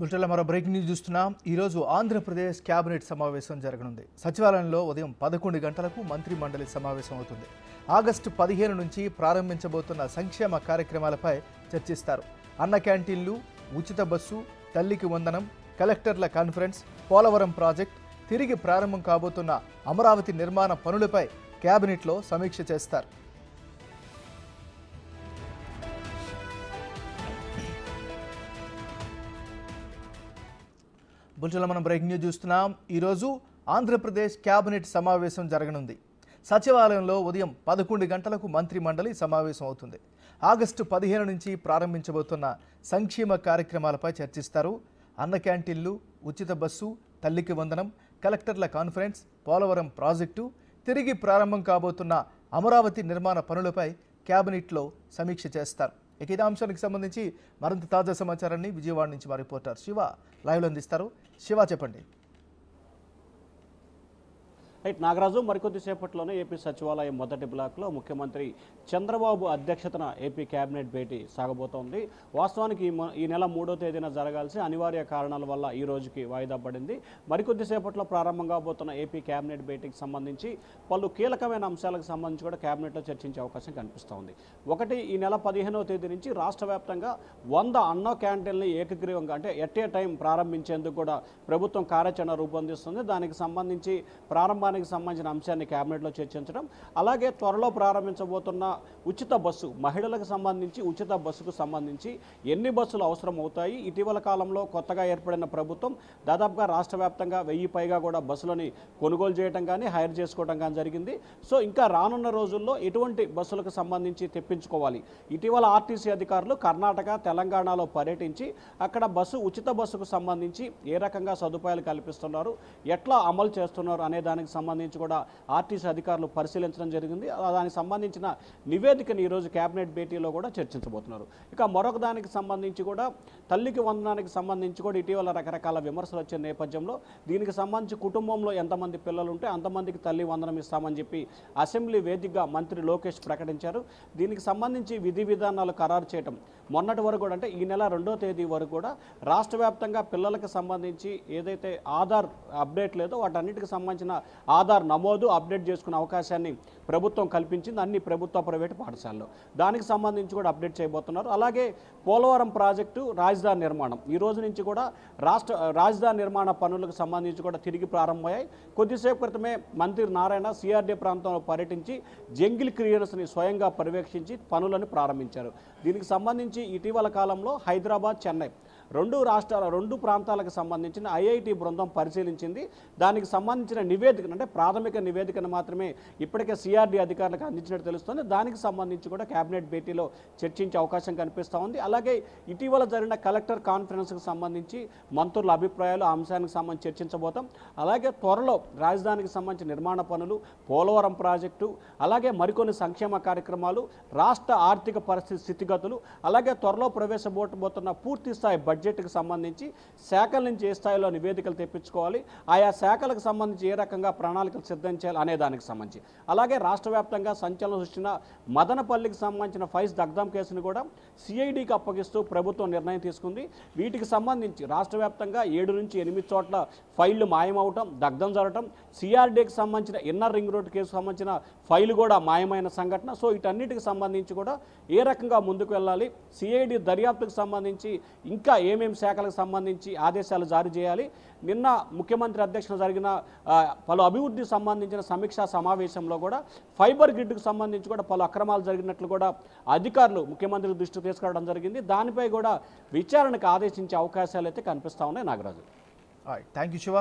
బులెటిన్లో మరో breaking news చూస్తున్నాం. ఈరోజు ఆంధ్రప్రదేశ్ కేబినెట్ సమావేశం జరగనుంది. సచివాలయంలో ఉదయం 11 గంటలకు మంత్రి మండలి సమావేశం అవుతుంది. ఆగస్టు 15 నుంచి ప్రారంభించబోతున్న సంక్షేమ కార్యక్రమాలపై చర్చిస్తారు. అన్న క్యాంటీన్లు, ఉచిత బస్సు, తల్లికి వందనం, కలెక్టర్ల కాన్ఫరెన్స్, పోలవరం ప్రాజెక్ట్, తిరిగి ప్రారంభం కాబోతున్న అమరావతి నిర్మాణ పనులపై కేబినెట్లో సమీక్ష చేస్తారు. బులెటిన్లో మనం బ్రేకింగ్ న్యూస్ చూస్తున్నాం. ఈరోజు ఆంధ్రప్రదేశ్ కేబినెట్ సమావేశం జరగనుంది. సచివాలయంలో ఉదయం 11 గంటలకు మంత్రి మండలి సమావేశం అవుతుంది. ఆగస్టు 15 నుంచి ప్రారంభించబోతున్న సంక్షేమ కార్యక్రమాలపై చర్చిస్తారు. అన్న క్యాంటీన్లు, ఉచిత బస్సు, తల్లికి వందనం, కలెక్టర్ల కాన్ఫరెన్స్, పోలవరం ప్రాజెక్టు, తిరిగి ప్రారంభం కాబోతున్న అమరావతి నిర్మాణ పనులపై కేబినెట్లో సమీక్ష చేస్తారు. ఇక ఇదే అంశానికి సంబంధించి మరింత తాజా సమాచారాన్ని విజయవాడ నుంచి మా రిపోర్టర్ శివ లైవ్లో అందిస్తారు. శివ, చెప్పండి. రైట్ నాగరాజు, మరికొద్ది సేపట్లోనే ఏపీ సచివాలయం మొదటి బ్లాక్లో ముఖ్యమంత్రి చంద్రబాబు అధ్యక్షతన ఏపీ కేబినెట్ భేటీ సాగబోతోంది. వాస్తవానికి ఈ నెల 3వ తేదీన జరగాల్సి అనివార్య కారణాల వల్ల ఈ రోజుకి వాయిదా పడింది. మరికొద్ది సేపట్లో ప్రారంభం కాబోతున్న ఏపీ కేబినెట్ భేటీకి సంబంధించి పలు కీలకమైన అంశాలకు సంబంధించి కూడా కేబినెట్లో చర్చించే అవకాశం కనిపిస్తోంది. ఒకటి, ఈ నెల 15వ తేదీ నుంచి రాష్ట్ర వ్యాప్తంగా 100 అన్న క్యాంటీన్లు ఏకగ్రీవంగా అంటే ఎట్ ఏ టైం ప్రారంభించేందుకు కూడా ప్రభుత్వం కార్యాచరణ రూపొందిస్తుంది. దానికి సంబంధించి సంబంధించిన అంశాన్ని కేబినెట్లో చర్చించడం, అలాగే త్వరలో ప్రారంభించబోతున్న ఉచిత బస్సు, మహిళలకు సంబంధించి ఉచిత బస్సుకు సంబంధించి ఎన్ని బస్సులు అవసరం అవుతాయి, ఇటీవల కాలంలో కొత్తగా ఏర్పడిన ప్రభుత్వం దాదాపుగా రాష్ట్ర వ్యాప్తంగా 1000 పైగా కూడా బస్సులని కొనుగోలు చేయడం కానీ హైర్ చేసుకోవడం కానీ జరిగింది. సో ఇంకా రానున్న రోజుల్లో ఎటువంటి బస్సులకు సంబంధించి తెప్పించుకోవాలి. ఇటీవల ఆర్టీసీ అధికారులు కర్ణాటక, తెలంగాణలో పర్యటించి అక్కడ ఉచిత బస్సుకు సంబంధించి ఏ రకంగా సదుపాయాలు కల్పిస్తున్నారు, ఎట్లా అమలు చేస్తున్నారు అనే దానికి సంబంధించి కూడా ఆర్టీసీ అధికారులు పరిశీలించడం జరిగింది. దానికి సంబంధించిన నివేదికను ఈరోజు కేబినెట్ భేటీలో కూడా చర్చించబోతున్నారు. ఇక మరొక దానికి సంబంధించి కూడా తల్లికి వందనానికి సంబంధించి కూడా ఇటీవల రకరకాల విమర్శలు వచ్చే నేపథ్యంలో దీనికి సంబంధించి కుటుంబంలో ఎంతమంది పిల్లలు ఉంటే అంతమందికి తల్లి వందనం ఇస్తామని చెప్పి అసెంబ్లీ వేదికగా మంత్రి లోకేష్ ప్రకటించారు. దీనికి సంబంధించి విధి విధానాలు ఖరారు చేయడం మొన్నటి వరకు కూడా అంటే ఈ నెల 2వ తేదీ వరకు కూడా రాష్ట్ర వ్యాప్తంగా పిల్లలకు సంబంధించి ఏదైతే ఆధార్ అప్డేట్ లేదో వాటన్నిటికి సంబంధించిన ఆధార్ నమోదు అప్డేట్ చేసుకునే అవకాశాన్ని ప్రభుత్వం కల్పించింది అన్ని ప్రభుత్వ ప్రైవేటు పాఠశాలలో. దానికి సంబంధించి కూడా అప్డేట్ చేయబోతున్నారు. అలాగే పోలవరం ప్రాజెక్టు, రాజధాని నిర్మాణం ఈ రోజు నుంచి కూడా రాజధాని నిర్మాణ పనులకు సంబంధించి కూడా తిరిగి ప్రారంభమయ్యాయి. కొద్దిసేపు క్రితమే మంత్రి నారాయణ సిఆర్డీ ప్రాంతంలో పర్యటించి జంగిల్ క్లియరెన్స్ని స్వయంగా పర్యవేక్షించి పనులను ప్రారంభించారు. దీనికి సంబంధించి ఇటీవల కాలంలో హైదరాబాద్, చెన్నై రెండు ప్రాంతాలకు సంబంధించిన ఐఐటి బృందం పరిశీలించింది. దానికి సంబంధించిన నివేదికను అంటే ప్రాథమిక నివేదికను మాత్రమే ఇప్పటికే సిఆర్డీ అధికారులకు అందించినట్టు తెలుస్తుంది. దానికి సంబంధించి కూడా కేబినెట్ భేటీలో చర్చించే అవకాశం కనిపిస్తూ ఉంది. అలాగే ఇటీవల జరిగిన కలెక్టర్ కాన్ఫరెన్స్కి సంబంధించి మంత్రుల అభిప్రాయాలు ఆ అంశానికి సంబంధించి చర్చించబోతాం. అలాగే త్వరలో రాజధానికి సంబంధించిన నిర్మాణ పనులు, పోలవరం ప్రాజెక్టు, అలాగే మరికొన్ని సంక్షేమ కార్యక్రమాలు, రాష్ట్ర ఆర్థిక పరిస్థితి స్థితిగతులు, అలాగే త్వరలో ప్రవేశపెట్టబోతున్న పూర్తి స్థాయి బడ్జెట్కి సంబంధించి శాఖల నుంచి ఏ స్థాయిలో నివేదికలు తెప్పించుకోవాలి, ఆయా శాఖలకు సంబంధించి ఏ రకంగా ప్రణాళికలు సిద్ధం చేయాలి అనే దానికి సంబంధించి, అలాగే రాష్ట్ర వ్యాప్తంగా సంచలనం సృష్టిన మదనపల్లికి సంబంధించిన ఫైల్స్ దగ్ధం కేసును కూడా సిఐడికి అప్పగిస్తూ ప్రభుత్వం నిర్ణయం తీసుకుంది. వీటికి సంబంధించి రాష్ట్ర వ్యాప్తంగా 7 నుంచి 8 చోట్ల ఫైళ్లు మాయమవటం, దగ్ధం జరగటం, సిఆర్డీకి సంబంధించిన ఇన్నర్ రింగ్ రోడ్ కేసుకు సంబంధించిన ఫైలు కూడా మాయమైన సంఘటన. సో వీటన్నిటికి సంబంధించి కూడా ఏ రకంగా ముందుకు వెళ్ళాలి, సిఐడి దర్యాప్తుకు సంబంధించి ఇంకా ఏమేమి శాఖలకు సంబంధించి ఆదేశాలు జారీ చేయాలి. నిన్న ముఖ్యమంత్రి అధ్యక్షతన జరిగిన పలు అభివృద్ధికి సంబంధించిన సమీక్షా సమావేశంలో కూడా ఫైబర్ గ్రిడ్కు సంబంధించి కూడా పలు అక్రమాలు జరిగినట్లు కూడా అధికారులు ముఖ్యమంత్రి దృష్టికి తీసుకురావడం జరిగింది. దానిపై కూడా విచారణకు ఆదేశించే అవకాశాలు అయితే కనిపిస్తూ ఉన్నాయి. Nagaraju, thank you Shiva.